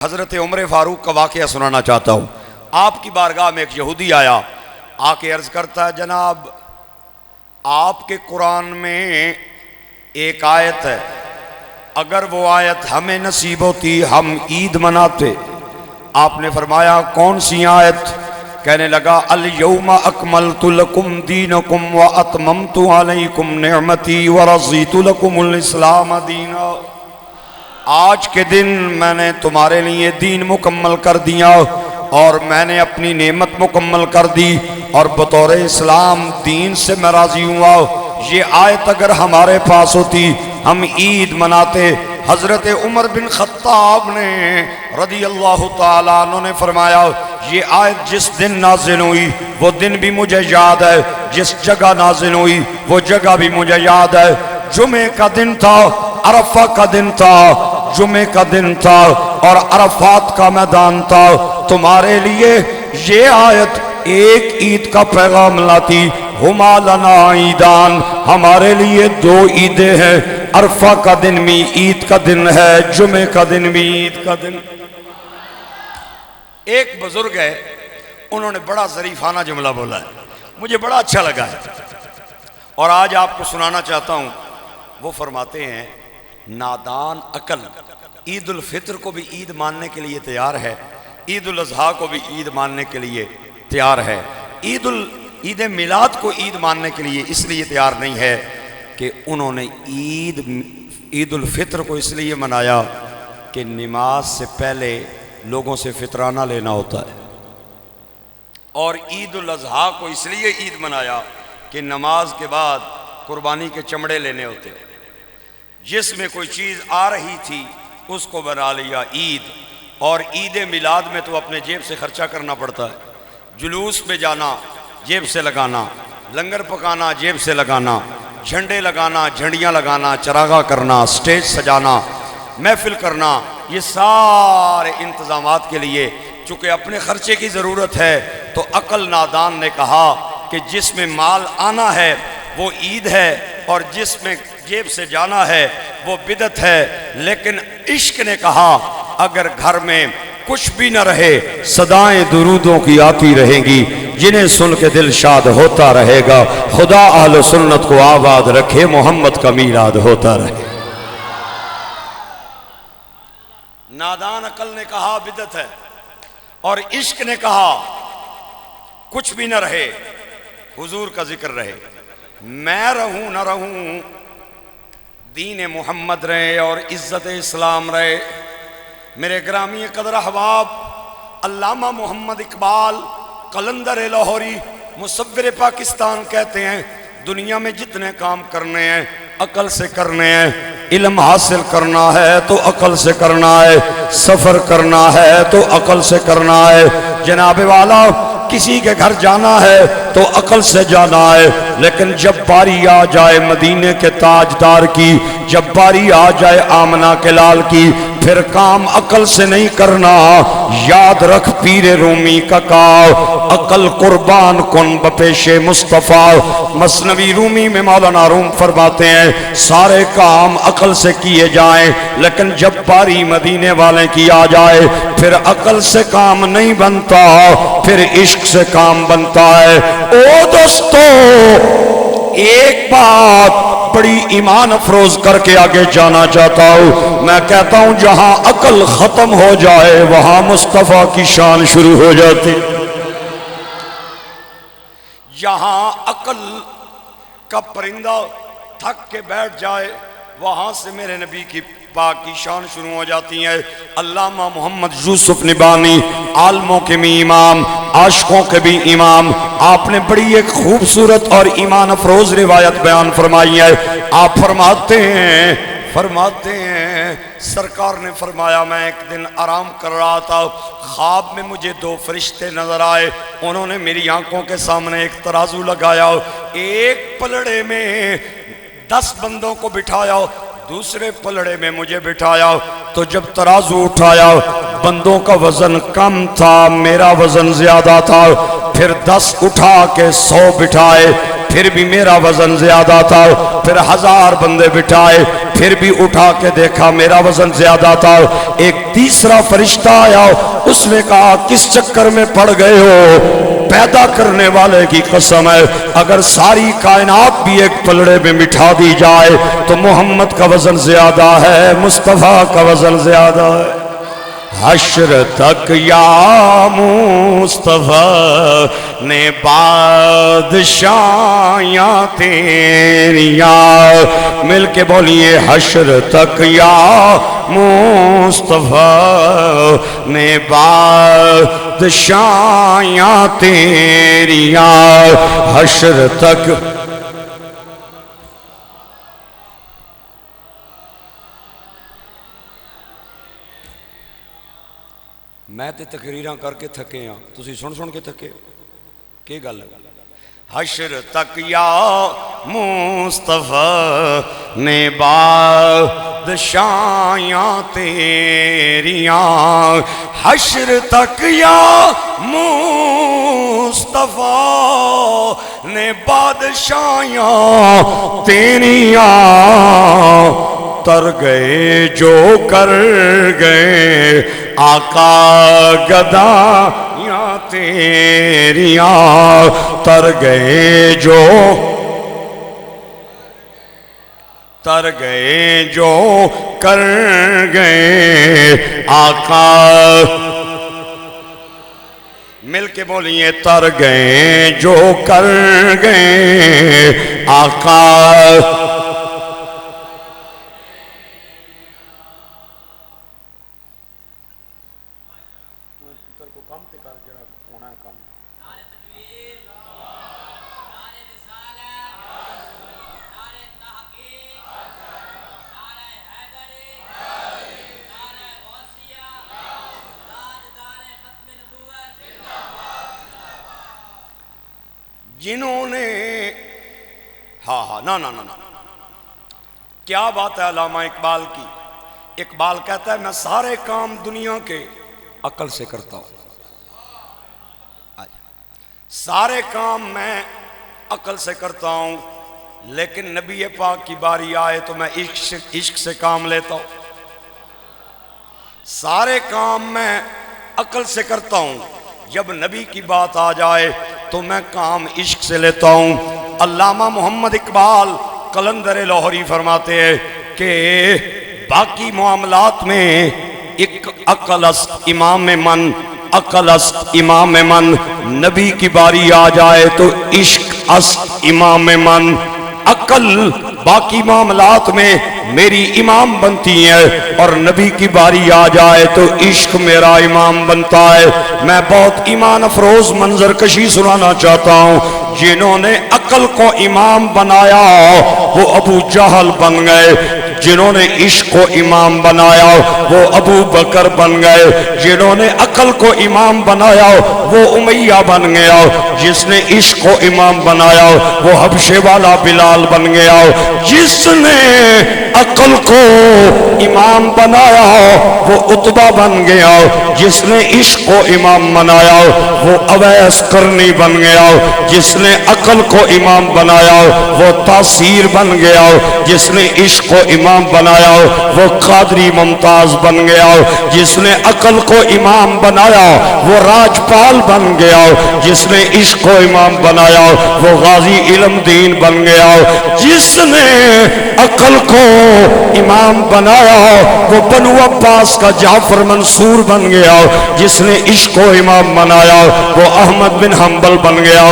حضرت عمر فاروق کا واقعہ سنانا چاہتا ہوں۔ آپ کی بارگاہ میں ایک یہودی آیا، آ کے عرض کرتا ہے جناب آپ کے قرآن میں ایک آیت ہے، اگر وہ آیت ہمیں نصیب ہوتی ہم عید مناتے۔ آپ نے فرمایا کون سی آیت؟ کہنے لگا الیوم اکملت لکم دینکم واتممت علیکم نعمتی ورضیت لکم الاسلام دینا۔ آج کے دن میں نے تمہارے لیے دین مکمل کر دیا اور میں نے اپنی نعمت مکمل کر دی اور بطور اسلام دین سے میں راضی ہوا۔ یہ آیت اگر ہمارے پاس ہوتی ہم عید مناتے۔ حضرت عمر بن خطاب نے رضی اللہ تعالیٰ عنہ نے فرمایا یہ آیت جس دن نازل ہوئی وہ دن بھی مجھے یاد ہے، جس جگہ نازل ہوئی وہ جگہ بھی مجھے یاد ہے۔ جمعے کا دن تھا، عرفہ کا دن تھا، جمعے کا دن تھا اور عرفات کا میدان تھا۔ تمہارے لیے یہ آیت ایک عید کا پیغام لاتی، ہما لنا عیدان، ہمارے لیے دو عیدیں ہیں، عرفہ کا دن بھی عید کا دن ہے، جمعے کا دن بھی عید کا دن۔ ایک بزرگ ہے، انہوں نے بڑا ظریفانہ جملہ بولا ہے، مجھے بڑا اچھا لگا ہے اور آج آپ کو سنانا چاہتا ہوں۔ وہ فرماتے ہیں نادان عقل عید الفطر کو بھی عید ماننے کے لیے تیار ہے، عید الاضحیٰ کو بھی عید ماننے کے لیے تیار ہے، عید میلاد کو عید ماننے کے لیے اس لیے تیار نہیں ہے کہ انہوں نے عید الفطر کو اس لیے منایا کہ نماز سے پہلے لوگوں سے فطرانہ لینا ہوتا ہے، اور عید الاضحیٰ کو اس لیے عید منایا کہ نماز کے بعد قربانی کے چمڑے لینے ہوتے ہیں۔ جس میں کوئی چیز آ رہی تھی اس کو بنا لیا عید، اور عید میلاد میں تو اپنے جیب سے خرچہ کرنا پڑتا ہے، جلوس میں جانا جیب سے لگانا، لنگر پکانا جیب سے لگانا، جھنڈے لگانا، جھنڈیاں لگانا، چراغاں کرنا، سٹیج سجانا، محفل کرنا، یہ سارے انتظامات کے لیے چونکہ اپنے خرچے کی ضرورت ہے تو عقل نادان نے کہا کہ جس میں مال آنا ہے وہ عید ہے اور جس میں جیب سے جانا ہے وہ بدعت ہے۔ لیکن عشق نے کہا اگر گھر میں کچھ بھی نہ رہے صدائیں درودوں کی آتی رہیں گی، جنہیں سن کے دل شاد ہوتا رہے گا۔ خدا اہل سنت کو آباد رکھے، محمد کا میلاد ہوتا رہے۔ نادان عقل نے کہا بدعت ہے اور عشق نے کہا کچھ بھی نہ رہے حضور کا ذکر رہے، میں رہوں نہ رہوں دین محمد رہے اور عزت اسلام رہے۔ میرے گرامی قدر احباب، علامہ محمد اقبال قلندر لاہوری مصور پاکستان کہتے ہیں دنیا میں جتنے کام کرنے ہیں عقل سے کرنے ہیں، علم حاصل کرنا ہے تو عقل سے کرنا ہے، سفر کرنا ہے تو عقل سے کرنا ہے۔ جناب والا کسی کے گھر جانا ہے تو عقل سے جانا ہے، لیکن جب باری آ جائے مدینے کے تاجدار کی، جب باری آ جائے آمنہ کے لال کی، پھر کام عقل سے نہیں کرنا۔ یاد رکھ پیر رومی کا کہا عقل قربان کن بپیش مصطفیٰ۔ مثنوی رومی میں مولانا روم فرماتے ہیں سارے کام عقل سے کیے جائیں، لیکن جب باری مدینے والے کی آ جائے پھر عقل سے کام نہیں بنتا، پھر عشق سے کام بنتا ہے۔ او دوستو ایک بات بڑی ایمان افروز کر کے آگے جانا چاہتا ہوں، میں کہتا ہوں جہاں عقل ختم ہو جائے وہاں مصطفیٰ کی شان شروع ہو جاتی۔ جہاں عقل کا پرندہ تھک کے بیٹھ جائے وہاں سے میرے نبی کی پاک کی شان شروع ہو جاتی ہے۔ علامہ محمد یوسف نبانی عالموں کے بھی امام، عاشقوں کے بھی امام، آپ نے بڑی ایک خوبصورت اور ایمان افروز روایت بیان فرمائی ہے۔ آپ فرماتے ہیں سرکار نے فرمایا میں ایک دن آرام کر رہا تھا، خواب میں مجھے دو فرشتے نظر آئے، انہوں نے میری آنکھوں کے سامنے ایک ترازو لگایا، ایک پلڑے میں 10 بندوں کو بٹھایا، دوسرے پلڑے میں مجھے بٹھایا، تو جب ترازو اٹھایا بندوں کا وزن کم تھا، میرا وزن زیادہ تھا، پھر 10 اٹھا کے 100 بٹھائے، پھر بھی میرا وزن زیادہ تھا، پھر 1000 بندے بٹھائے پھر بھی اٹھا کے دیکھا میرا وزن زیادہ تھا۔ ایک تیسرا فرشتہ آیا، اس نے کہا کس چکر میں پڑ گئے ہو؟ پیدا کرنے والے کی قسم ہے اگر ساری کائنات بھی ایک پلڑے میں مٹھا دی جائے تو محمد کا وزن زیادہ ہے، مصطفیٰ کا وزن زیادہ ہے۔ حشر تک یا مصطفیٰ نے بادشاہیاں تیریاں، مل کے بولیے حشر تک یا مصطفیٰ نے بادشاہیاں تیریاں، حشر تک۔ میں تے تقریراں کر کے تھکے ہاں، تسی سن سن کے تھکے کی گل ہے؟ حشر تک یا مصطفیٰ نے بادشاہیاں تیریاں، حشر تک یا مصطفیٰ نے بادشاہیاں تیریاں، تر گئے جو کر گئے آقا گدایاں تیریاں، تر گئے جو کر گئے آقا، مل کے بولیے تر گئے جو کر گئے آقا۔ جنہوں نے نا کیا بات ہے علامہ اقبال کی؟ اقبال کہتا ہے میں سارے کام دنیا کے عقل سے کرتا ہوں، سارے کام میں عقل سے کرتا ہوں، لیکن نبی پاک کی باری آئے تو میں عشق سے کام لیتا ہوں۔ سارے کام میں عقل سے کرتا ہوں، جب نبی کی بات آ جائے تو میں کام عشق سے لیتا ہوں۔ علامہ محمد اقبال قلندر لاہوری فرماتے ہیں کہ باقی معاملات میں ایک عقل است امام من، عقل است امام من، نبی کی باری آ جائے تو عشق است امام من۔ عقل باقی معاملات میں میری امام بنتی ہے اور نبی کی باری آ جائے تو عشق میرا امام بنتا ہے۔ میں بہت ایمان افروز منظر کشی سنانا چاہتا ہوں۔ جنہوں نے عقل کو امام بنایا وہ ابو جہل بن گئے، جنہوں نے عشق کو امام بنایا وہ ابو بکر بن گئے، جنہوں نے عقل کو امام بنایا وہ امیہ بن گیا، جس نے عشق کو امام بنایا وہ حبشے والا بلال بن گیا، جس نے عقل کو امام بنایا وہ عتبہ بن گیا، جس نے عشق کو امام بنایا وہ اویس قرنی بن گیا، جس نے عقل کو امام بنایا وہ تاثیر بن گیا، جس نے عشق کو امام بنایا وہ قادری ممتاز بن گیا، جس نے عقل کو امام بنایا وہ راجپال بن گیا، جس نے عشق کو امام بنایا وہ غازی علم دین بن گیا، جس نے عقل کو امام بنایا وہ بنو عباس کا جعفر منصور بن گیا، جس نے عشق کو امام بنایا وہ احمد بن حنبل بن گیا۔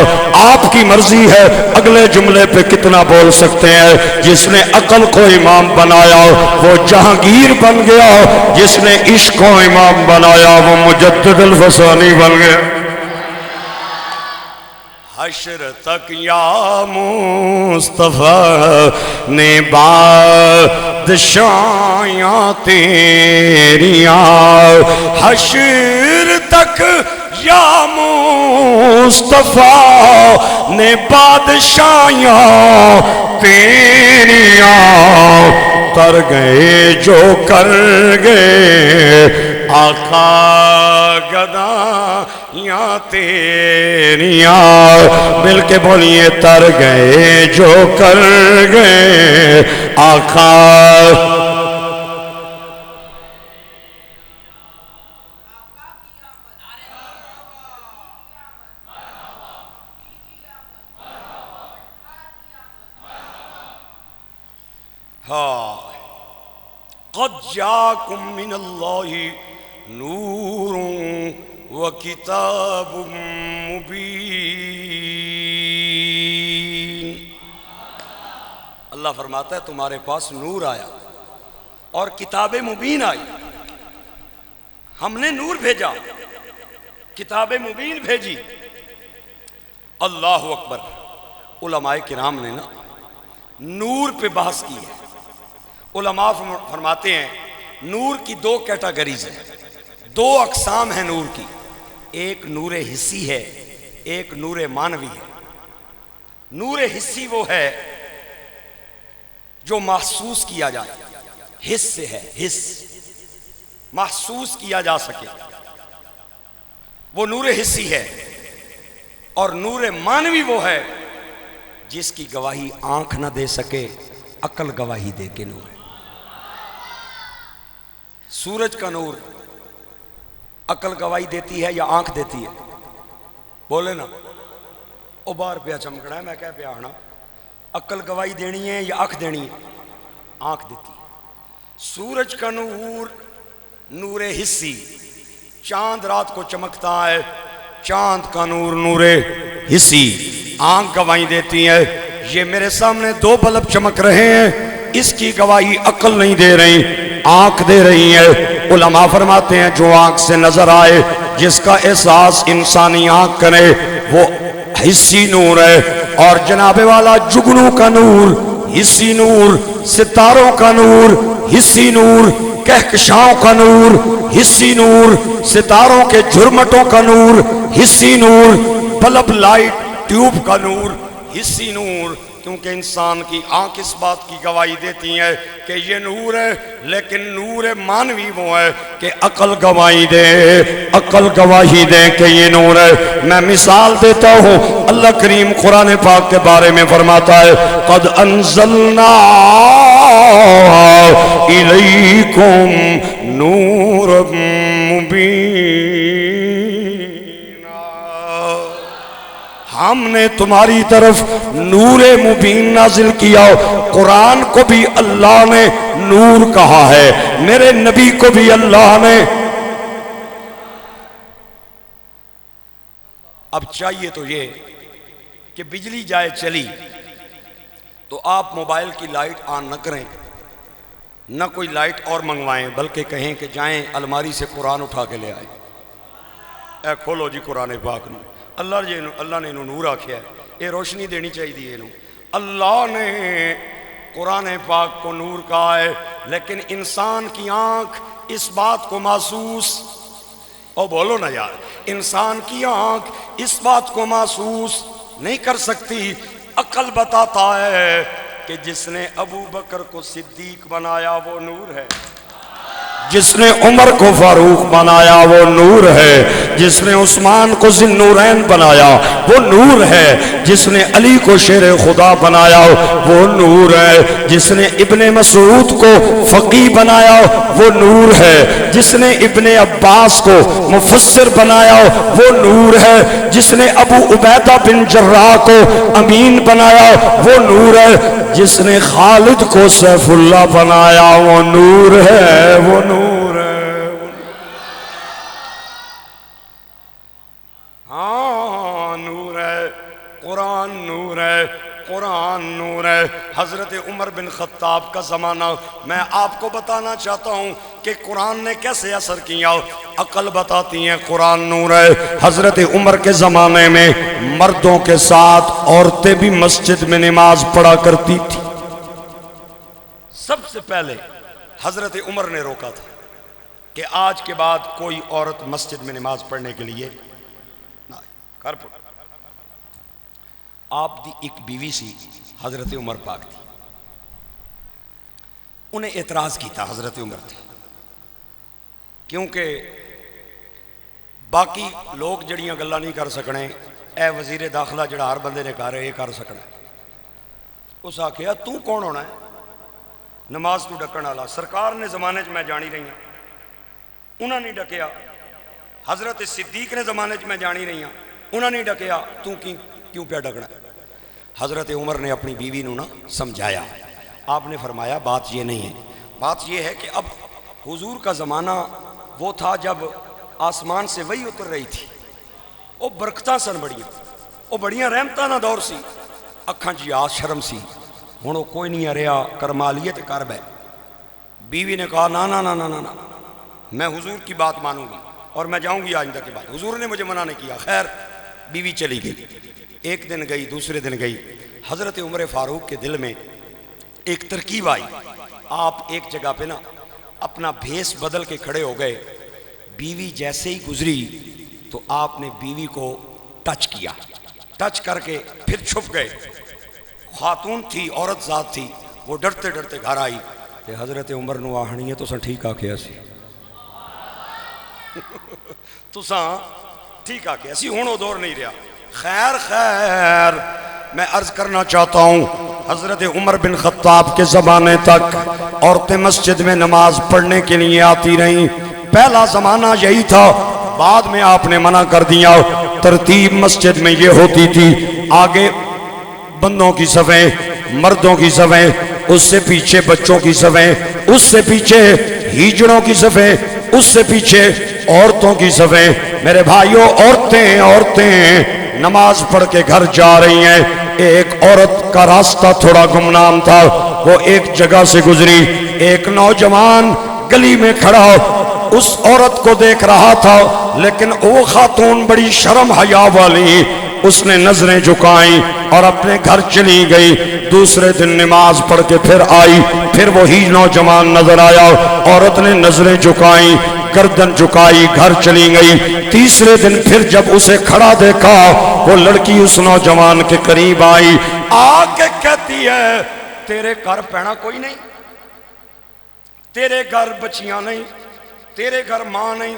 آپ کی مرضی ہے اگلے جملے پہ کتنا بول سکتے ہیں۔ جس نے عقل کو امام بنایا وہ جہانگیر بن گیا، جس نے عشق کو امام بنایا وہ مجدد الفسانی بن گیا۔ حشر تک یا مصطفیٰ نے بادشاہیاں تیریاں، حشر تک یا مصطفیٰ نے بادشاہیاں تیریاں، تر گئے جو کر گئے آقا گدایاں تیریاں مل کے بولیے تر گئے جو کر گئے آقا قد جاءكم من اللہ نور وکتاب مبین اللہ فرماتا ہے تمہارے پاس نور آیا اور کتاب مبین آئی ہم نے نور بھیجا کتاب مبین بھیجی اللہ اکبر علماء کرام نے نا نور پہ بحث کی ہے علماء فرماتے ہیں نور کی دو کیٹاگریز ہیں دو اقسام ہیں نور کی ایک نور حسی ہے ایک نور معنوی ہے نور حسی وہ ہے جو محسوس کیا جائے حس سے ہے حس محسوس کیا جا سکے وہ نور حسی ہے اور نور معنوی وہ ہے جس کی گواہی آنکھ نہ دے سکے عقل گواہی دے کے نور ہے سورج کا نور عقل گواہی دیتی ہے یا آنکھ دیتی ہے بولے نا او بار پہ چمکنا ہے میں کہہ پہ آنا عقل گواہی دینی ہے یا آنکھ دینی ہے آنکھ دیتی ہے سورج کا نور نور حسی چاند رات کو چمکتا ہے چاند کا نور نور حسی آنکھ گواہی دیتی ہے یہ میرے سامنے دو بلب چمک رہے ہیں اس کی گواہی عقل نہیں دے رہی آنکھ دے رہی ہے علماء فرماتے ہیں جو آنکھ سے نظر آئے جس کا احساس انسانی آنکھ کرے وہ حسی نور ہے اور جناب والا جگنوں کا نور حسی نور ستاروں کا نور حسی نور کہکشاؤں کا نور حسی نور ستاروں کے جھرمٹوں کا نور حسی نور بلب لائٹ ٹیوب کا نور حسی نور کیونکہ انسان کی آنکھ اس بات کی گواہی دیتی ہے کہ یہ نور ہے لیکن نور معنوی وہ ہے کہ عقل گواہی دے کہ یہ نور ہے میں مثال دیتا ہوں اللہ کریم قرآن پاک کے بارے میں فرماتا ہے قد انزلنا الیکم نور مبین ہم نے تمہاری طرف نور مبین نازل کیا قرآن کو بھی اللہ نے نور کہا ہے میرے نبی کو بھی اللہ نے اب چاہیے تو یہ کہ بجلی جائے چلی تو آپ موبائل کی لائٹ آن نہ کریں نہ کوئی لائٹ اور منگوائیں بلکہ کہیں کہ جائیں الماری سے قرآن اٹھا کے لے آئیں اے کھولو جی قرآن پاک نو اللہ نے انہوں نور آکھیا ہے یہ روشنی دینی چاہیے انہوں اللہ نے قرآن پاک کو نور کہا ہے لیکن انسان کی آنکھ اس بات کو محسوس او بولو نا یار انسان کی آنکھ اس بات کو محسوس نہیں کر سکتی عقل بتاتا ہے کہ جس نے ابو بکر کو صدیق بنایا وہ نور ہے جس نے عمر کو فاروق بنایا وہ نور ہے جس نے عثمان کو ذی النورین بنایا وہ نور ہے جس نے علی کو شیر خدا بنایا وہ نور ہے جس نے ابن مسعود کو فقیہ بنایا وہ نور ہے جس نے ابن عباس کو مفسر بنایا وہ نور ہے جس نے ابو عبیدہ بن جراح کو امین بنایا وہ نور ہے جس نے خالد کو سیف اللہ بنایا وہ نور ہے وہ نور ہے ہاں نور ہے قرآن نور ہے قرآن نور ہے حضرت عمر بن خطاب کا زمانہ میں آپ کو بتانا چاہتا ہوں کہ قرآن نے کیسے اثر کیا عقل بتاتی ہیں قرآن نور ہے حضرت عمر کے زمانے میں مردوں کے ساتھ عورتیں بھی مسجد میں نماز پڑھا کرتی تھی سب سے پہلے حضرت عمر نے روکا تھا کہ آج کے بعد کوئی عورت مسجد میں نماز پڑھنے کے لیے کر پڑ آپ دی ایک بیوی سی حضرت عمر پاک تھی انہیں اعتراض کیتا حضرت عمر تھی کیونکہ باقی لوگ جڑیاں گلاں نہیں کر سکنے، اے وزیر داخلہ جڑا ہر بندے نے کہا رہے یہ کر سکنا۔ اس آکھیا تو کون ہونا ہے نماز تو ڈکن والا؟ سرکار نے زمانے میں جانی رہی ہیں، انہوں نے ڈکیا۔ حضرت صدیق نے زمانے میں جانی رہی ہیں، انہوں نے ڈکیا، تو کیوں پہ ڈکنا؟ حضرت عمر نے اپنی بیوی نو سمجھایا۔ آپ نے فرمایا بات یہ نہیں ہے، بات یہ ہے کہ اب حضور کا زمانہ وہ تھا جب آسمان سے وہی اتر رہی تھی، وہ برکتاں سن بڑیاں، وہ بڑیاں رحمتاں نہ دور سی، اکھاں جی آس شرم سی، ہوں وہ کوئی نہیں رہا کرمالیت کرب ہے۔ بیوی نے کہا نا نا نا نا نا، میں حضور کی بات مانوں گی اور میں جاؤں گی آئندہ کے بعد۔ حضور نے مجھے منع نہیں کیا۔ خیر بیوی چلی گئی، ایک دن گئی، دوسرے دن گئی۔ حضرت عمر فاروق کے دل میں ایک ترکیب آئی۔ آپ ایک جگہ پہ نا اپنا بھیس بدل کے کھڑے ہو گئے، بیوی جیسے ہی گزری تو آپ نے بیوی کو ٹچ کیا، ٹچ کر کے پھر چھپ گئے۔ خاتون تھی، عورت ذات تھی، وہ ڈرتے ڈرتے گھر آئی کہ حضرت عمر نو آہنی ہے تو سن ٹھیک آکھیا سی تو ساں ٹھیک آکھیا سی، ہوں وہ دور نہیں رہا۔ خیر میں عرض کرنا چاہتا ہوں، حضرت عمر بن خطاب کے زمانے تک عورتیں مسجد میں نماز پڑھنے کے لیے آتی رہیں۔ پہلا زمانہ یہی تھا، بعد میں آپ نے منع کر دیا۔ ترتیب مسجد میں یہ ہوتی تھی، آگے بندوں کی صفیں، مردوں کی صفیں، اس سے پیچھے بچوں کی صفیں، اس سے پیچھے ہیجڑوں کی صفیں، اس سے پیچھے عورتوں کی صفیں۔ میرے بھائیوں، عورتیں نماز پڑھ کے گھر جا رہی ہیں۔ ایک عورت کا راستہ تھوڑا گمنام تھا، وہ ایک جگہ سے گزری، ایک نوجوان گلی میں کھڑا اس عورت کو دیکھ رہا تھا، لیکن وہ خاتون بڑی شرم حیا والی، اس نے نظریں جھکائیں اور اپنے گھر چلی گئی۔ دوسرے دن نماز پڑھ کے پھر آئی، پھر وہی نوجوان نظر آیا، عورت نے نظریں جھکائیں، گردن جھکائی، گھر چلی گئی۔ تیسرے دن پھر جب اسے کھڑا دیکھا، وہ لڑکی اس نوجوان کے قریب آئی، آ کے کہتی ہے تیرے گھر پینا کوئی نہیں، تیرے گھر بچیاں نہیں، تیرے گھر ماں نہیں،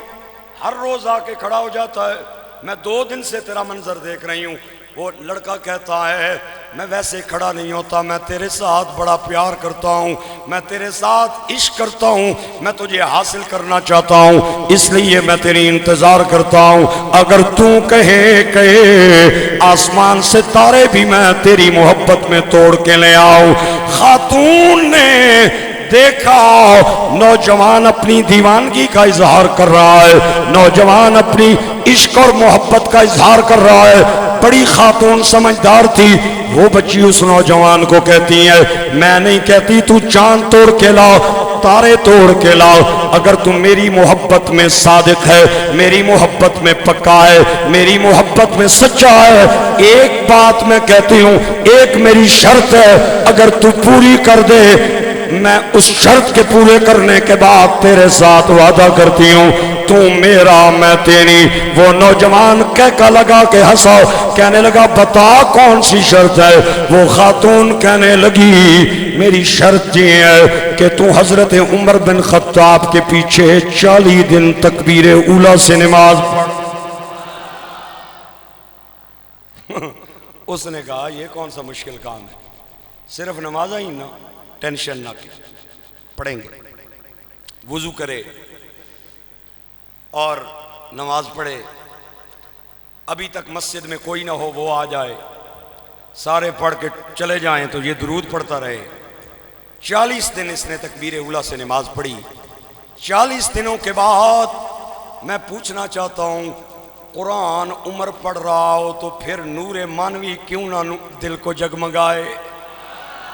ہر روز آ کے کھڑا ہو جاتا ہے، میں 2 دن سے تیرا منظر دیکھ رہی ہوں۔ وہ لڑکا کہتا ہے میں ویسے کھڑا نہیں ہوتا، میں تیرے ساتھ بڑا پیار کرتا ہوں، میں تیرے ساتھ عشق کرتا ہوں، میں تجھے حاصل کرنا چاہتا ہوں، اس لیے میں تیری انتظار کرتا ہوں۔ اگر تو کہے آسمان سے تارے بھی میں تیری محبت میں توڑ کے لے آؤں۔ خاتون نے دیکھا نوجوان اپنی دیوانگی کا اظہار کر رہا ہے، نوجوان اپنی عشق اور محبت کا اظہار کر رہا ہے۔ بڑی خاتون سمجھدار تھی، وہ بچی اس نوجوان کو کہتی ہے میں نہیں کہتی تو چاند توڑ کے لاؤ، تارے توڑ کے لاؤ، اگر تم میری محبت میں صادق ہے، میری محبت میں پکا ہے، میری محبت میں سچا ہے، ایک بات میں کہتی ہوں، ایک میری شرط ہے، اگر تو پوری کر دے میں اس شرط کے پورے کرنے کے بعد تیرے ساتھ وعدہ کرتی ہوں تو میرا میں تیری۔ وہ نوجوان کہہ لگا کہ ہنسا، کہنے لگا بتا کون سی شرط ہے؟ وہ خاتون کہنے لگی میری شرط یہ ہے کہ تو حضرت عمر بن خطاب کے پیچھے 40 دن تکبیر اولیٰ سے نماز پڑھ۔ اس نے کہا یہ کون سا مشکل کام ہے، صرف نماز ہی نا، ٹینشن نہ کی، پڑھیں گے۔ وضو کرے اور نماز پڑھے، ابھی تک مسجد میں کوئی نہ ہو، وہ آ جائے، سارے پڑھ کے چلے جائیں تو یہ درود پڑھتا رہے۔ 40 دن اس نے تکبیر اولیٰ سے نماز پڑھی۔ 40 دنوں کے بعد میں پوچھنا چاہتا ہوں، قرآن عمر پڑھ رہا ہو تو پھر نور مانوی کیوں نہ دل کو جگمگائے،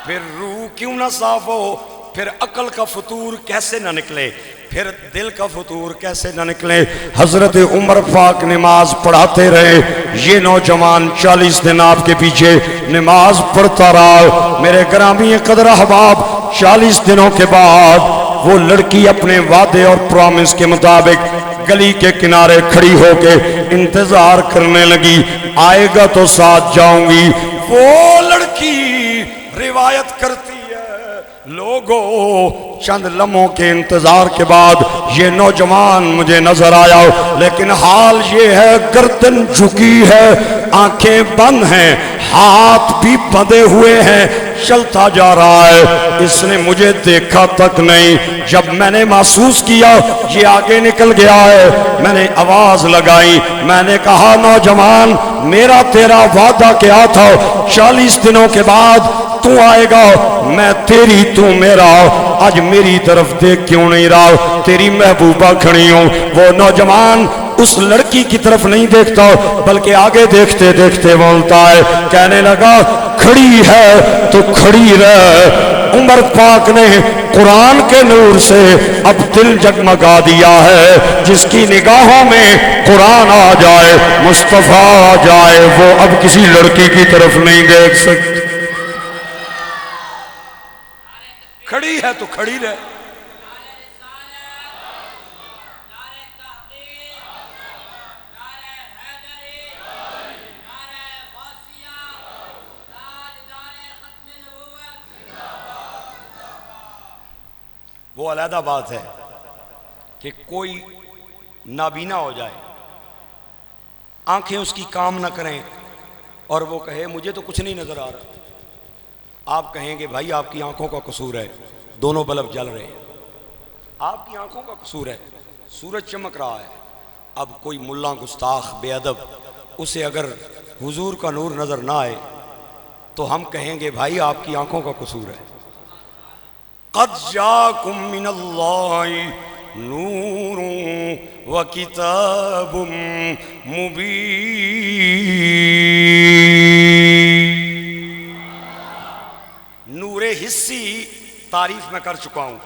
پھر روح کیوں نہ صاف ہو، پھر عقل کا فطور کیسے نہ نکلے، پھر دل کا فطور کیسے نہ نکلے۔ حضرت عمر پاک نماز پڑھاتے رہے، یہ نوجوان 40 دن آپ کے پیچھے نماز پڑھتا رہا۔ میرے گرامی قدر احباب، 40 دنوں کے بعد وہ لڑکی اپنے وعدے اور پرامس کے مطابق گلی کے کنارے کھڑی ہو کے انتظار کرنے لگی، آئے گا تو ساتھ جاؤں گی۔ وہ لڑکی روایت کرتی ہے لوگوں چند لمحوں کے انتظار کے بعد یہ نوجوان مجھے نظر آیا، لیکن حال یہ ہے گردن جھکی ہے، آنکھیں بند ہیں، ہاتھ بھی بندھے ہوئے ہیں، چلتا جا رہا ہے۔ اس نے مجھے دیکھا تک نہیں، جب میں نے محسوس کیا یہ آگے نکل گیا ہے، میں نے آواز لگائی، میں نے کہا نوجوان میرا تیرا وعدہ کیا تھا 40 دنوں کے بعد تو آئے گا، میں تیری تو میرا، آج میری طرف دیکھ کیوں نہیں رہا؟ تیری محبوبہ کھڑی ہوں۔ وہ نوجوان اس لڑکی کی طرف نہیں دیکھتا بلکہ آگے دیکھتے دیکھتے بولتا ہے، کہنے لگا کھڑی ہے تو کھڑی رہ۔ عمر پاک نے قرآن کے نور سے اب دل جگمگا دیا ہے، جس کی نگاہوں میں قرآن آ جائے، مصطفیٰ آ جائے، وہ اب کسی لڑکی کی طرف نہیں دیکھ سکتی۔ کھڑی ہے تو کھڑی رہ۔ وہ علیحدہ بات ہے کہ کوئی نابینا ہو جائے، آنکھیں اس کی کام نہ کریں اور وہ کہے مجھے تو کچھ نہیں نظر آ رہا، آپ کہیں گے بھائی آپ کی آنکھوں کا قصور ہے، دونوں بلب جل رہے ہیں، آپ کی آنکھوں کا قصور ہے، سورج چمک رہا ہے۔ اب کوئی ملا گستاخ بے ادب اسے اگر حضور کا نور نظر نہ آئے تو ہم کہیں گے بھائی آپ کی آنکھوں کا قصور ہے۔ قد جاکم من اللہ نور و کتاب مبین۔ نور حسی تعریف میں کر چکا ہوں،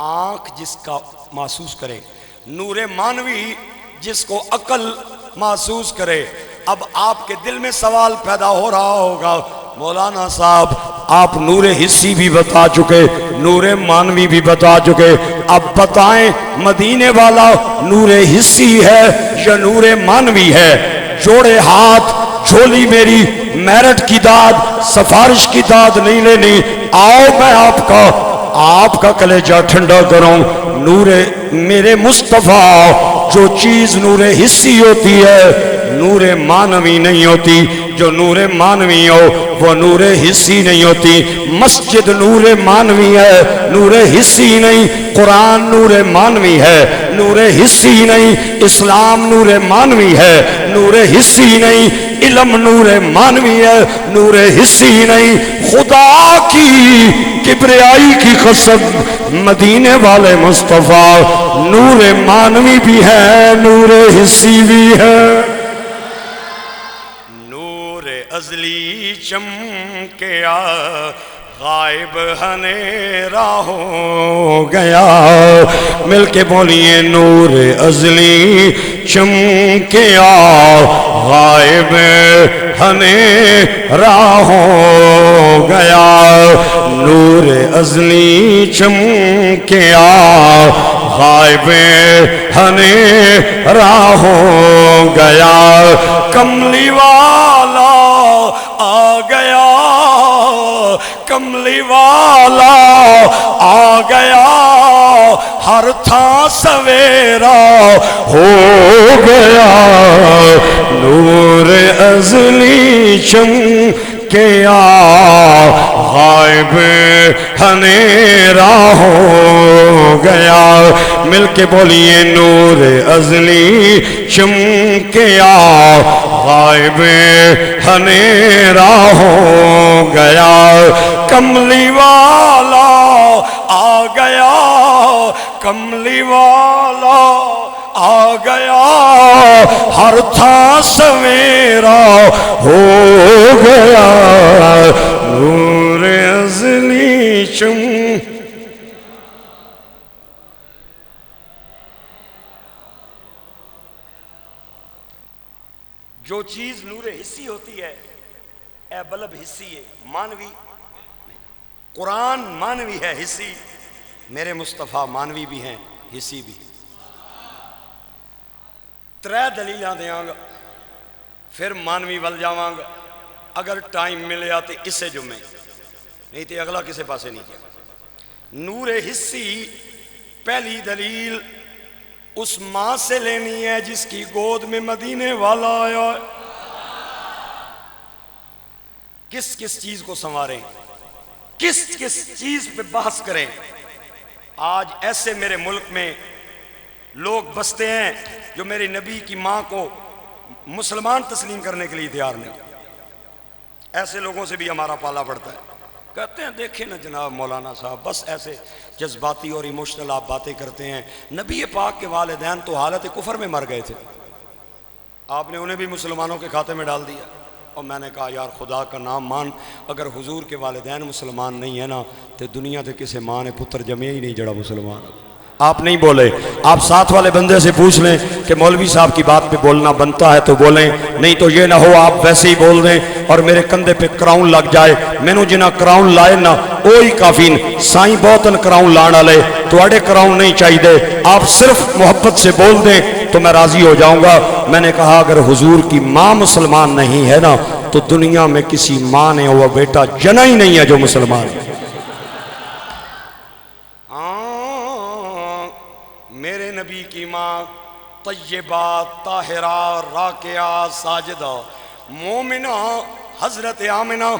آنکھ جس کا محسوس کرے، نور معنوی جس کو عقل محسوس کرے۔ اب آپ کے دل میں سوال پیدا ہو رہا ہوگا مولانا صاحب آپ نور حسی بھی بتا چکے، نور معنوی بھی بتا چکے، اب بتائیں مدینے والا نور حسی ہے یا نور معنوی ہے؟ جوڑے ہاتھ، جھولی میری، میرٹ کی داد، سفارش کی داد نہیں لینی، آؤ میں آپ کا کلیجہ ٹھنڈا کروں۔ نور میرے مصطفیٰ، جو چیز نور حسی ہوتی ہے نور معنوی نہیں ہوتی، جو نور معنوی ہو وہ نور حسی نہیں ہوتی۔ مسجد نور معنوی ہے، نور حسی نہیں۔ قرآن نور معنوی ہے، نور حسی نہیں۔ اسلام نور معنوی ہے، نور حسی نہیں۔ علم نور معنوی ہے، نور حسی نہیں۔ خدا کی کبریائی کی قسم مدینے والے مصطفیٰ نور معنوی بھی ہے، نور حسی بھی ہے۔ ازلی چمکیا غائب ہنیرا ہو گیا، مل کے بولیے نور ازلی چمکیا غائب ہنیرا ہو گیا، نور ازلی چمکیا غائب ہنیرا ہو گیا، کملی والا آ گیا، کملی والا آ گیا، ہر تھا سویرا ہو گیا، نور ازلی چمکیا غائب ہنیرا ہو گیا، مل کے بولیے نور ازلی چمکیا غائب ہنیرا ہو گیا، کملی والا آ گیا، کملی والا آ گیا، ہر تھا سویرا ہو گیا، نور ازلی جو چیز نور حسی ہوتی ہے اے بلب حسی ہے، مانوی قرآن مانوی ہے، حسی میرے مصطفیٰ مانوی بھی ہیں، حسی بھی۔ ترے دلیلاں دیاں گا پھر مانوی ول جاواں گا، اگر ٹائم ملیا تو اسے جمعے نہیں تو اگلا کسے پاسے نہیں کیا۔ نور حسی پہلی دلیل اس ماں سے لینی ہے جس کی گود میں مدینے والا آیا ہے۔ کس کس چیز کو سنواریں، کس کس چیز پہ بحث کریں؟ آج ایسے میرے ملک میں لوگ بستے ہیں جو میرے نبی کی ماں کو مسلمان تسلیم کرنے کے لیے تیار نہیں۔ ایسے لوگوں سے بھی ہمارا پالا پڑتا ہے۔ کہتے ہیں دیکھیں نا جناب مولانا صاحب، بس ایسے جذباتی اور ایموشنل آپ باتیں کرتے ہیں، نبی پاک کے والدین تو حالت کفر میں مر گئے تھے، آپ نے انہیں بھی مسلمانوں کے کھاتے میں ڈال دیا۔ اور میں نے کہا یار خدا کا نام مان، اگر حضور کے والدین مسلمان نہیں ہے نا تو دنیا تے کسے ماں نے پتر جمے ہی نہیں جڑا مسلمان۔ آپ نہیں بولے، آپ ساتھ والے بندے سے پوچھ لیں کہ مولوی صاحب کی بات پہ بولنا بنتا ہے تو بولیں، نہیں تو یہ نہ ہو آپ ویسے ہی بول دیں اور میرے کندھے پہ کراؤن لگ جائے، مینوں جنہ کراؤن لائے نا اوہی کافی، سائیں بہتن کراؤن لانا لے توڑے کراؤن نہیں چاہیے، آپ صرف محبت سے بول دیں تو میں راضی ہو جاؤں گا۔ میں نے کہا اگر حضور کی ماں مسلمان نہیں ہے نا تو دنیا میں کسی ماں نے وہ بیٹا جنا ہی نہیں ہے جو مسلمان ہے۔ میرے نبی کی ماں طیبہ طاہرہ راکعہ ساجدہ مومنہ حضرت آمنہ،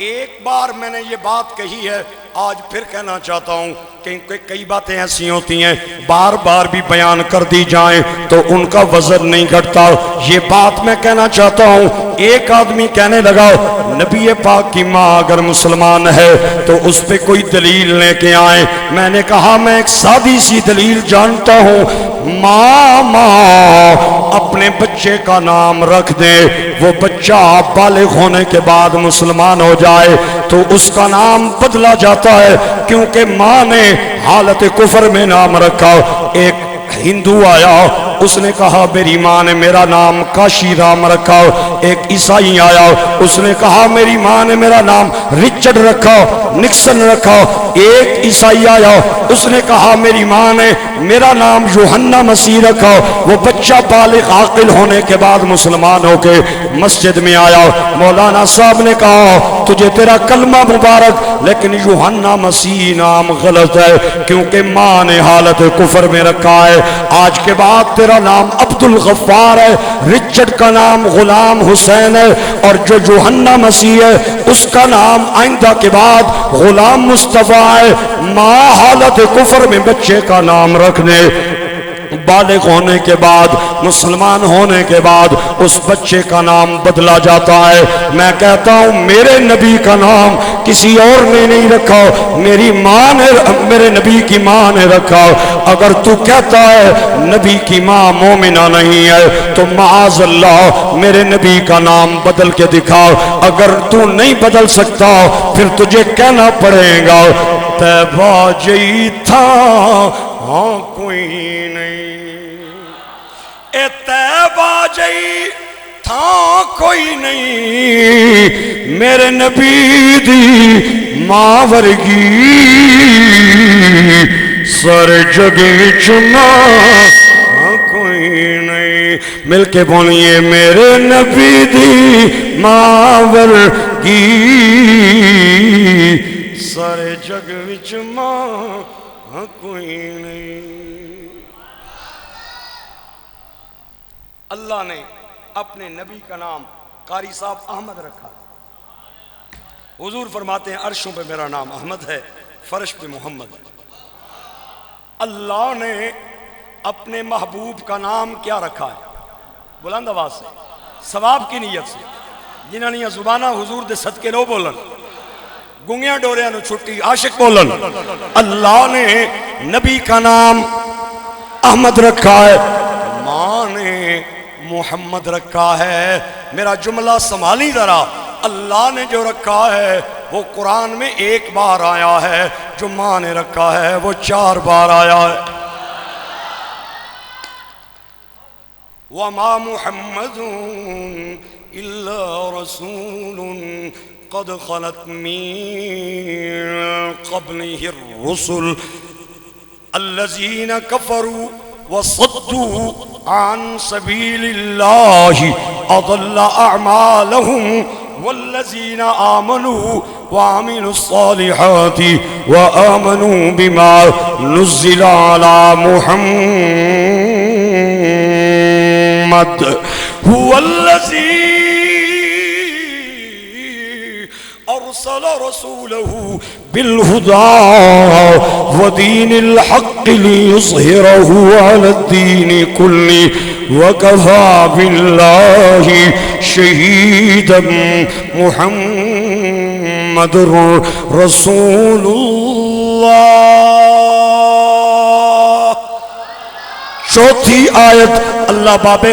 ایک بار میں نے یہ بات کہی ہے، آج پھر کہنا چاہتا ہوں کہ کئی باتیں ایسی ہوتی ہیں بار بار بھی بیان کر دی جائیں تو ان کا وزن نہیں گھٹتا۔ یہ بات میں کہنا چاہتا ہوں، ایک آدمی کہنے لگا نبی پاک کی ماں اگر مسلمان ہے تو اس پہ کوئی دلیل لے کے آئیں۔ میں نے کہا میں ایک سادی سی دلیل جانتا ہوں، ماں اپنے بچے کا نام رکھ دے، وہ بچہ بالغ ہونے کے بعد مسلمان ہو جائے تو اس کا نام بدلا جاتا ہے، کیونکہ ماں نے حالت کفر میں نام رکھا۔ ایک ہندو آیا، اس نے کہا میری ماں نے میرا نام کاشی رام رکھا۔ ایک عیسائی آیا، اس نے کہا میری ماں نے میرا نام رچرڈ رکھا، نکسن رکھا۔ ایک عیسائی آیا، اس نے کہا میری ماں نے میرا نام یوحنا مسیح رکھا۔ وہ بچہ بالغ عاقل ہونے کے بعد مسلمان ہو کے مسجد میں آیا، مولانا صاحب نے کہا تجھے تیرا کلمہ مبارک لیکن یوحنا مسیح نام غلط ہے کیونکہ ماں نے حالت کفر میں رکھا ہے۔ آج کے بعد تیرا نام عبد الغفار ہے، رچرڈ کا نام غلام حسین ہے، اور جو یوحنا مسیح ہے اس کا نام آئندہ کے بعد غلام مصطفیٰ ہے۔ ماں حالت کفر میں بچے کا نام رکھنے، بالغ ہونے کے بعد مسلمان ہونے کے بعد اس بچے کا نام بدلا جاتا ہے۔ میں کہتا ہوں میرے نبی کا نام کسی اور نے نہیں رکھا، میری ماں نے، میرے نبی کی ماں نے رکھا۔ اگر تو کہتا ہے نبی کی ماں مومنہ نہیں ہے تو معاذ اللہ میرے نبی کا نام بدل کے دکھا۔ اگر تو نہیں بدل سکتا پھر تجھے کہنا پڑے گا طیبہ جئی تھا ہاں کوئی نہیں، اے طیبہ جئی تھا کوئی نہیں، میرے نبی دی ماں ورگی سر جگ وچ ماں کوئی نہیں۔ مل کے بولیے میرے نبی دی ماں ورگی سر جگ وچ ماں کوئی نہیں۔ اللہ نے اپنے نبی کا نام قاری صاحب احمد رکھا۔ حضور فرماتے ہیں عرشوں پہ میرا نام احمد ہے، فرش پہ محمد ہے۔ اللہ نے اپنے محبوب کا نام کیا رکھا ہے؟ بلند آواز سے، ثواب کی نیت سے، جنہاں نے زبانہ حضور دے صدقے لو بولن، گنگیاں ڈوریاں نو چھٹی عاشق بولن۔ اللہ نے نبی کا نام احمد رکھا ہے، ماں نے محمد رکھا ہے۔ میرا جملہ سنبھالی ذرا، اللہ نے جو رکھا ہے وہ قرآن میں ایک بار آیا ہے، جو ماں نے رکھا ہے وہ 4 بار آیا ہے۔ وَمَا مُحَمَّدٌ إِلَّا رَسُولٌ قد خلت من قبله الرسل الذين كفروا وصدوا عن سبيل الله أضل أعمالهم والذین آمنوا وعملوا الصالحات وآمنوا بما نزل على محمد هو الذی أرسل رسوله بالهدى ودين الحق ليظهره على الدين كله وكفى بالله شهيدا محمد رسول الله. چوتھی آیت اللہ باب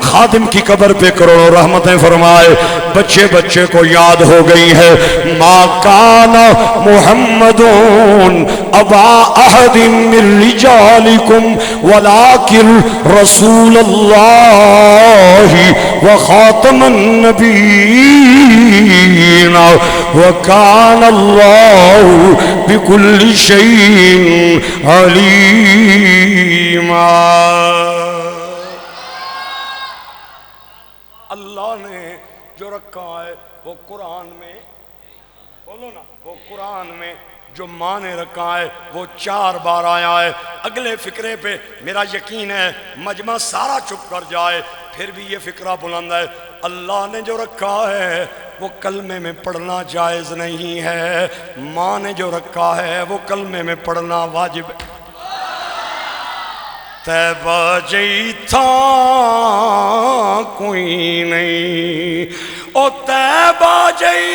خادم کی قبر پہ کروڑوں رحمتیں فرمائے. بچے بچے کو یاد ہو گئی ہے. ما کان محمد ابا احد من رجالکم ولکن رسول اللہ وخاتم النبیین وکان اللہ بکل شیء علیما. اللہ نے جو رکھا ہے وہ قرآن میں، بولو نا، وہ قرآن میں جو ماں نے رکھا ہے وہ 4 بار آیا ہے. اگلے فقرے پہ میرا یقین ہے مجمع سارا چپ کر جائے پھر بھی یہ فقرہ بلند ہے. اللہ نے جو رکھا ہے وہ کلمے میں پڑھنا جائز نہیں ہے. ماں نے جو رکھا ہے وہ کلمے میں پڑھنا واجب ہے. تیبہ جئی تھا کوئی نہیں، او تیبہ جئی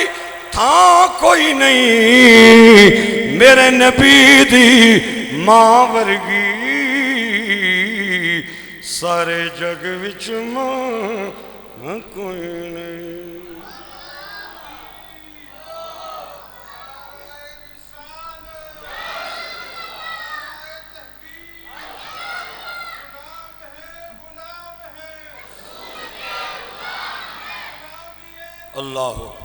تھا کوئی نہیں، میرے نبی دی ماں ورگی سارے جگ وچ ماں کوئی نہیں. اللہ اکبر.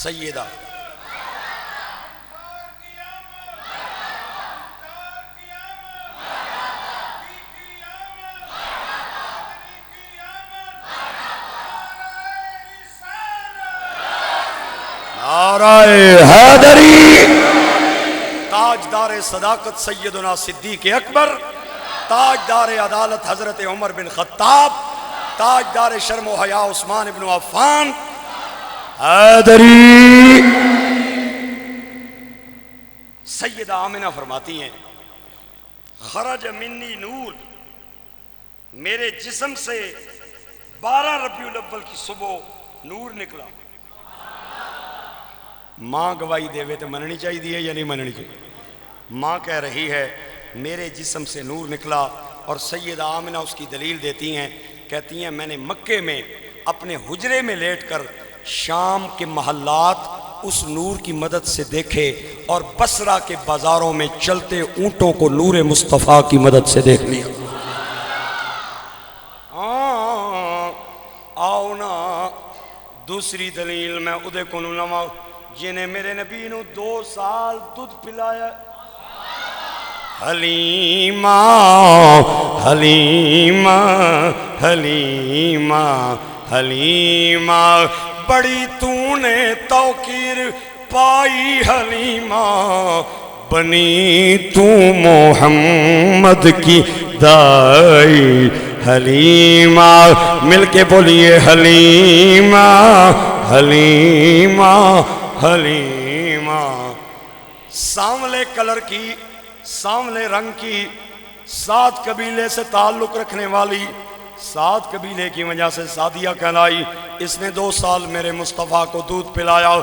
سیدہ نعرہ حیدری. تاجدار صداقت سیدنا صدیق اکبر، تاجدار عدالت حضرت عمر بن خطاب، تاجدار شرم و حیا عثمان بن عفان. حیدری. سیدہ آمنہ فرماتی ہیں خرج منی نور، میرے جسم سے 12 ربیع الاول کی صبح نور نکلا. ماں گواہی دے وے تو مننی چاہیے یا نہیں مننی چاہیے؟ ماں کہہ رہی ہے میرے جسم سے نور نکلا. اور سیدہ آمنہ اس کی دلیل دیتی ہیں، کہتی ہیں میں نے مکے میں اپنے حجرے میں لیٹ کر شام کے محلات اس نور کی مدد سے دیکھے اور بصرہ کے بازاروں میں چلتے اونٹوں کو نور مصطفیٰ کی مدد سے دیکھ لیا. آؤ نا دوسری دلیل میں ادھے کو نلواں جنہیں میرے نبی نو 2 سال دودھ پلایا. حلیمہ حلیمہ حلیمہ حلیمہ بڑی تو نے توقیر پائی حلیمہ، بنی تو محمد کی دائی. حلیمہ مل کے بولیے حلیمہ حلیمہ حلیمہ. سانولے کلر کی، سانولے رنگ کی، 7 قبیلے سے تعلق رکھنے والی، 7 قبیلے کی وجہ سے سعدیہ کہلائی. اس نے 2 سال میرے مصطفیٰ کو دودھ پلایا.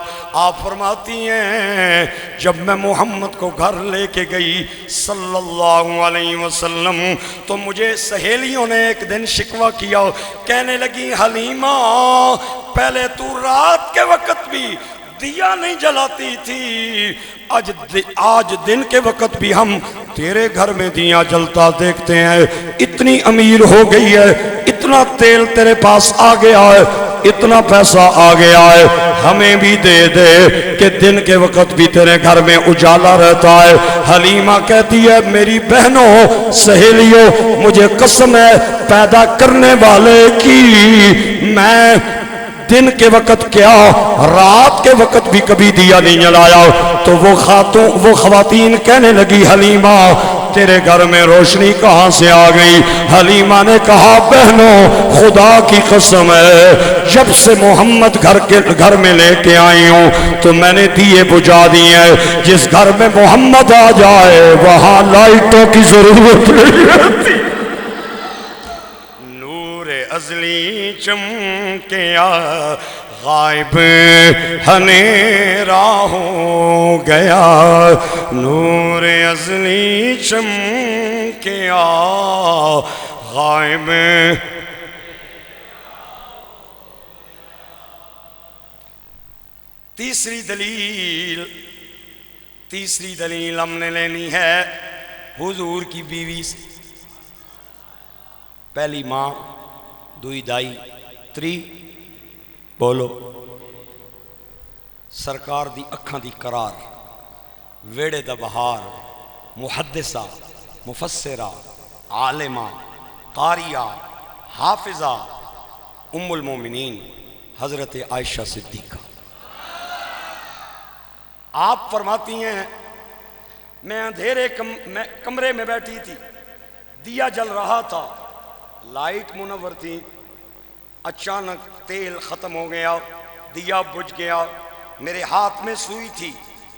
آپ فرماتی ہیں جب میں محمد کو گھر لے کے گئی صلی اللہ علیہ وسلم تو مجھے سہیلیوں نے ایک دن شکوہ کیا، کہنے لگی حلیمہ پہلے تو رات کے وقت بھی دیا نہیں جلاتی تھی، آج دن کے وقت بھی ہم تیرے گھر میں دیا جلتا دیکھتے ہیں. اتنی امیر ہو گئی ہے، اتنا تیل تیرے پاس آ گیا ہے، اتنا پیسہ آ گیا ہے ہمیں بھی دے دے کہ دن کے وقت بھی تیرے گھر میں اجالا رہتا ہے۔ حلیمہ کہتی ہے میری بہنوں سہیلیوں مجھے قسم ہے پیدا کرنے والے کی، میں دن کے وقت کیا رات کے وقت بھی کبھی دیا نہیں جلایا۔ تو وہ خواتین کہنے لگی حلیمہ تیرے گھر میں روشنی کہاں سے آ گئی؟ حلیمہ نے کہا بہنوں خدا کی قسم ہے جب سے محمد گھر میں لے کے آئی ہوں تو میں نے دیے بجھا دیے ہیں، جس گھر میں محمد آ جائے وہاں لائٹوں کی ضرورت نہیں رہتی۔ نور ازلی چمکیا غائب ہنیرا ہو گیا، نور ازلی چمکیا غائب۔ تیسری دلیل ہم نے لینی ہے حضور کی بیوی سے۔ پہلی ماں، دوئی دائی، تری بولو سرکار دی اکھاں دی قرار، ویڑے دا بہار، محدثہ، مفسرہ، عالمہ، قاریہ، حافظہ، ام المومنین حضرت عائشہ صدیقہ۔ آپ فرماتی ہیں میں اندھیرے کمرے میں بیٹھی تھی، دیا جل رہا تھا، لائٹ منور تھی، اچانک تیل ختم ہو گیا، دیا بجھ گیا، میرے ہاتھ میں سوئی تھی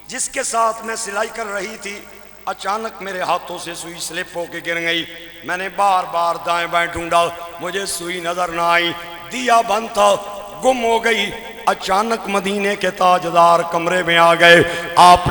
جس کے ساتھ میں سلائی کر رہی تھی، اچانک میرے ہاتھوں سے سوئی سلپ ہو کے گر گئی، میں نے بار بار دائیں بائیں ڈھونڈا، مجھے سوئی نظر نہ آئی، دیا بند تھا، گم ہو گئی۔ اچانک مدینے کے تاجدار کمرے میں آ گئے، آپ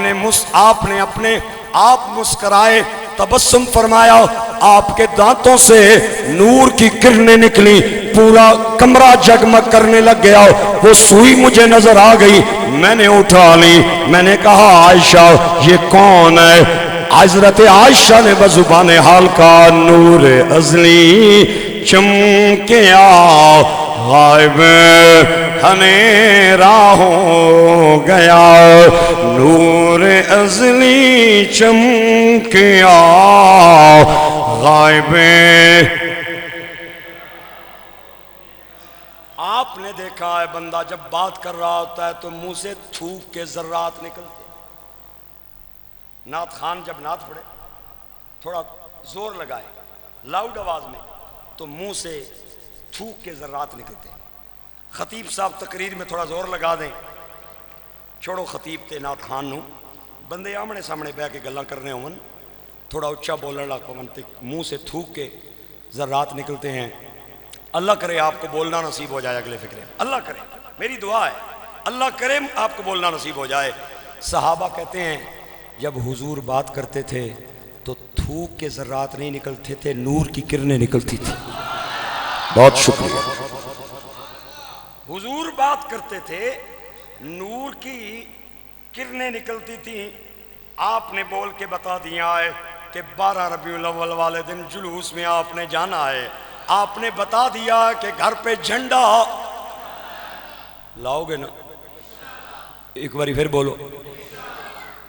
مسکرائے، تبسم فرمایا، آپ کے دانتوں سے نور کی کرنیں نکلی، پورا کمرہ جگمگ کرنے لگ گیا، وہ سوئی مجھے نظر آ گئی، میں نے اٹھا لی، میں نے کہا عائشہ یہ کون ہے؟ حضرت عائشہ نے بزبان حال کہا نور ازلی چمکیا غائب ہنیرا ہو گیا، نور ازلی چمکیا غائب۔ آپ نے دیکھا ہے بندہ جب بات کر رہا ہوتا ہے تو منہ سے تھوک کے ذرات نکلتے، نعت خان جب نعت پڑھے تھوڑا زور لگائے لاؤڈ آواز میں تو منہ سے تھوک کے ذرات نکلتے۔ خطیب صاحب تقریر میں تھوڑا زور لگا دیں، چھوڑو خطیب تے نعت خان نو، بندے آمنے سامنے بہ کے گلاں کرنے ہون، تھوڑا اچھا بولنے لگا تے منہ سے تھوک کے ذرات نکلتے ہیں۔ اللہ کرے آپ کو بولنا نصیب ہو جائے اگلے فکرے، اللہ کرے، میری دعا ہے اللہ کرے آپ کو بولنا نصیب ہو جائے۔ صحابہ کہتے ہیں جب حضور بات کرتے تھے تو تھوک کے ذرات نہیں نکلتے تھے، نور کی کرنیں نکلتی تھی۔ بہت شکریہ۔ حضور بات کرتے تھے نور کی کرنیں نکلتی تھیں۔ آپ نے بول کے بتا دیا ہے کہ 12 ربیع الاول والے دن جلوس میں آپ نے جانا ہے، آپ نے بتا دیا کہ گھر پہ جھنڈا لاؤ گے نا، ایک باری پھر بولو،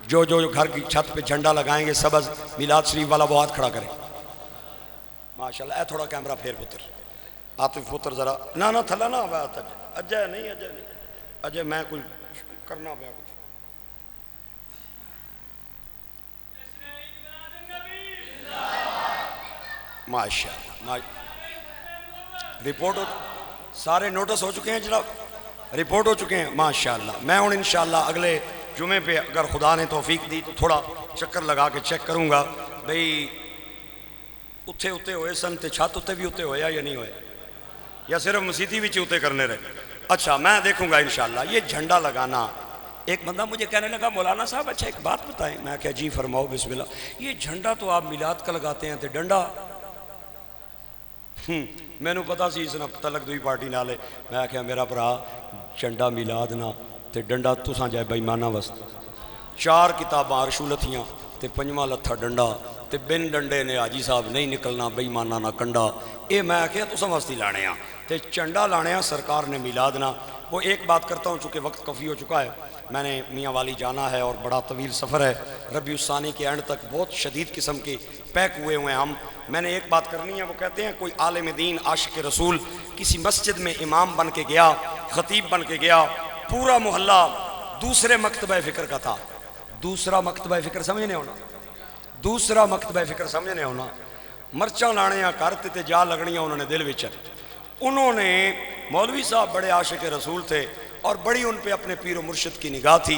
جو گھر کی چھت پہ جھنڈا لگائیں گے سبز میلاد شریف والا وہ ہاتھ کھڑا کرے، ماشاءاللہ۔ اے تھوڑا کیمرہ پھیر پتر، عاطف پتر ذرا نہ تھلا نہ ہوا اجے نہیں اجے میں کچھ کرنا پیا کچھ۔ ماشاءاللہ رپورٹ سارے نوٹس ہو چکے ہیں جناب، رپورٹ ہو چکے ہیں ماشاءاللہ۔ میں ہوں انشاءاللہ اگلے جمعے پہ اگر خدا نے توفیق دی تو تھوڑا چکر لگا کے چیک کروں گا بھئی اتھے ہوئے سن تے چھت اتھے بھی اتھے ہویا یا نہیں ہویا، یا صرف مسیتی بھی اتھے کرنے رہے۔ اچھا میں دیکھوں گا انشاءاللہ۔ یہ جھنڈا لگانا، ایک بندہ مجھے کہنے لگا مولانا صاحب اچھا ایک بات بتائیں، میں کہا جی فرماؤ بسم اللہ، یہ جھنڈا تو آپ میلاد کا لگاتے ہیں تے ڈنڈا؟ میں نے پتا سی اس نے تلک دوئی پارٹی نالے، میں کہا میرا برا جھنڈا میلاد نہ تے ڈنڈا تساں جائے بےمانہ وسط، 4 کتاباں رشولتیاں تے 5واں لتھا ڈنڈا تے بن ڈنڈے نے حاجی صاحب نہیں نکلنا بےمانہ نہ کنڈا، اے میں آخیا تو سمجھتی لانے ہاں تے چنڈا لانے ہاں سرکار نے میلادنا۔ وہ ایک بات کرتا ہوں چونکہ وقت کافی ہو چکا ہے، میں نے میاں والی جانا ہے اور بڑا طویل سفر ہے، ربیع الثانی کے اینڈ تک بہت شدید قسم کے پیک ہوئے ہوئے ہیں ہم۔ میں نے ایک بات کرنی ہے، وہ کہتے ہیں کوئی عالم دین عاشق رسول کسی مسجد میں امام بن کے گیا، خطیب بن کے گیا، پورا محلہ دوسرے مکتبہ فکر کا تھا۔ دوسرا مکتبہ فکر سمجھنے ہونا، دوسرا مکتبہ فکر سمجھنے ہونا، مرچاں لانیاں کرتے تے جا لگنیاں انہوں نے دل وچ۔ انہوں نے مولوی صاحب بڑے عاشق رسول تھے اور بڑی ان پہ اپنے پیر و مرشد کی نگاہ تھی۔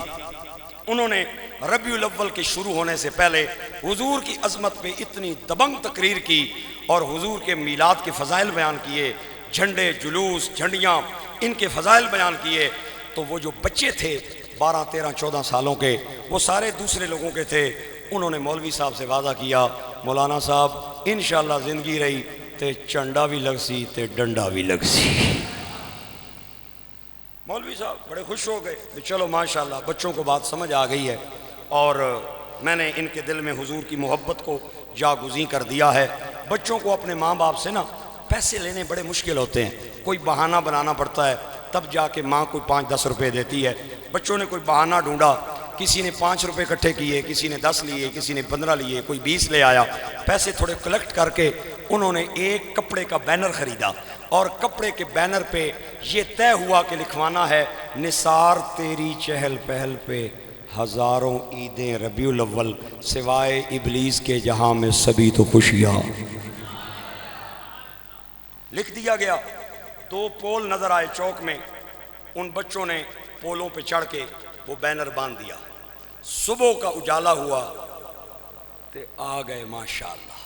انہوں نے ربیع الاول کے شروع ہونے سے پہلے حضور کی عظمت پہ اتنی دبنگ تقریر کی اور حضور کے میلاد کے فضائل بیان کیے، جھنڈے، جلوس، جھنڈیاں، ان کے فضائل بیان کیے۔ تو وہ جو بچے تھے 12 13 14 سالوں کے، وہ سارے دوسرے لوگوں کے تھے۔ انہوں نے مولوی صاحب سے وعدہ کیا، مولانا صاحب انشاءاللہ زندگی رہی تے چنڈا بھی لگ سی تے ڈنڈا بھی لگ سی۔ مولوی صاحب بڑے خوش ہو گئے کہ چلو ماشاءاللہ بچوں کو بات سمجھ آ گئی ہے، اور میں نے ان کے دل میں حضور کی محبت کو جاگزیں کر دیا ہے۔ بچوں کو اپنے ماں باپ سے نا پیسے لینے بڑے مشکل ہوتے ہیں، کوئی بہانہ بنانا پڑتا ہے، تب جا کے ماں کوئی 5-10 روپے دیتی ہے۔ بچوں نے کوئی بہانہ ڈھونڈا، کسی نے 5 روپے اکٹھے کیے، کسی نے 10 لیے، کسی نے 15 لیے، کوئی 20 لے آیا۔ پیسے تھوڑے کلیکٹ کر کے انہوں نے ایک کپڑے کا بینر خریدا، اور کپڑے کے بینر پہ یہ طے ہوا کہ لکھوانا ہے نثار تیری چہل پہل پہ ہزاروں عیدیں ربیع الاول سوائے ابلیس کے جہاں میں سبھی تو خوشیاں۔ لکھ دیا گیا۔ 2 پول نظر آئے چوک میں، ان بچوں نے پولوں پہ چڑھ کے وہ بینر باندھ دیا۔ صبح کا اجالا ہوا تے آ گئے ماشاءاللہ۔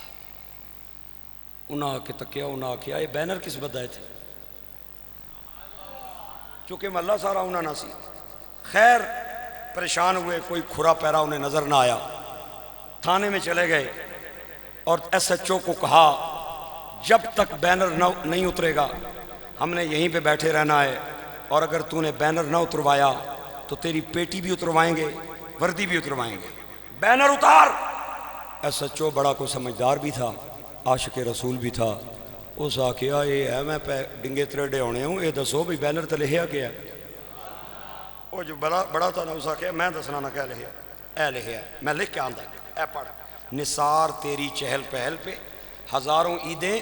انہاں کے تکیا، انہاں کیا یہ بینر کس بدائے تھے، چونکہ محلہ سارا انہاں نہ سی۔ خیر پریشان ہوئے، کوئی کھرا پیرا انہیں نظر نہ آیا، تھانے میں چلے گئے اور ایس ایچ او کو کہا جب تک بینر نہیں اترے گا ہم نے یہیں پہ بیٹھے رہنا ہے، اور اگر تو نے بینر نہ اتروایا تو تیری پیٹی بھی اتروائیں گے، وردی بھی اتروائیں گے، بینر اتار۔ ایس ایچ او بڑا کوئی سمجھدار بھی تھا، عاشق رسول بھی تھا۔ اس آکھیا یہ ہے میں ڈنگے تریڈے ہونے ہوں، یہ دسو بھی بینر تے لکھیا کیا ہے؟ وہ جو بڑا تھا نا اس آکھیا میں دسنا نہ کیا لکھیا، اے لکھیا ہے میں لکھ کے آندا اے پڑھ، نثار تیری چہل پہل پہ ہزاروں عیدیں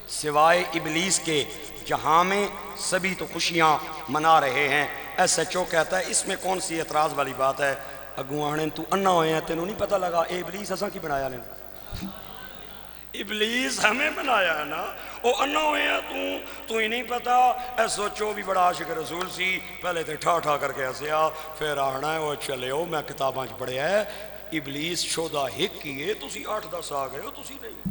سوائے ابلیس کے جہاں میں سبھی تو خوشیاں منا رہے ہیں۔ ایس ایچ او کہتا ہے اس میں کون سی اعتراض والی بات ہے، اگوانے تو انا ہوئے ہیں، تینوں نہیں پتہ لگا اے ابلیس اساں کی بنایا نے؟ ابلیس ہمیں بنایا ہے نا، وہ انا ہوئے ہیں تو ہی نہیں پتا۔ اے سوچو بھی بڑا عاشق رسول سی، پہلے تے ٹھا ٹھا کر کے ہسیا، پھر آنا ہے وہ چلے ہو میں کتاباں چ پڑھیا ہے ابلیس 14 ہک کیے، تسی 8-10 آ گئے ہو، تسی نہیں۔